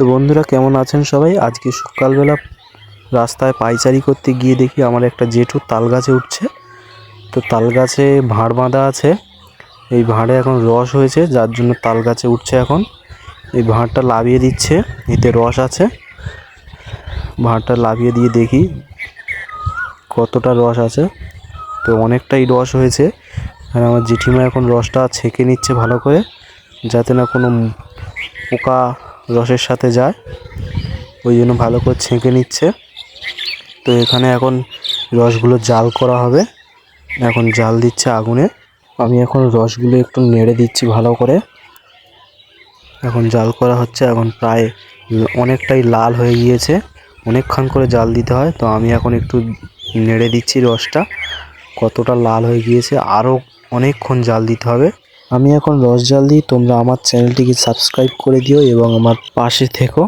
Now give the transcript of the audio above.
তো বন্ধুরা কেমন আছেন সবাই। আজকে সকালবেলা রাস্তায় পায়চারি করতে গিয়ে দেখি আমার একটা জেঠু তাল গাছে উঠছে। তো তাল গাছে ভাঁড় বাঁধা আছে, এই ভাঁড়ে এখন রস হয়েছে যার জন্য তাল গাছে উঠছে। এখন এই ভাঁড়টা লাভিয়ে দিচ্ছে, এতে রস আছে। ভাঁড়টা লাভিয়ে দিয়ে দেখি কতটা রস আছে। তো অনেকটাই রস হয়েছে, আর আমার জেঠিমা এখন রসটা ছেঁকে নিচ্ছে ভালো করে, যাতে না কোনো পোকা রসের সাথে যায়, ওই জন্য ভালো করে ছেঁকে নিচ্ছে। তো এখানে এখন রসগুলো জাল করা হবে, এখন জাল দিচ্ছে আগুনে। আমি এখন রসগুলো একটু নেড়ে দিচ্ছি ভালো করে। এখন জাল করা হচ্ছে, এখন প্রায় অনেকটাই লাল হয়ে গিয়েছে, অনেকক্ষণ করে জাল দিতে হয়। তো আমি এখন একটু নেড়ে দিচ্ছি রসটা, কতটা লাল হয়ে গিয়েছে, আরও অনেকক্ষণ জাল দিতে হবে। আমি এখন রস জাল দিই, তোমরা আমার চ্যানেলটিকে সাবস্ক্রাইব করে দিও এবং আমার পাশে থেকো।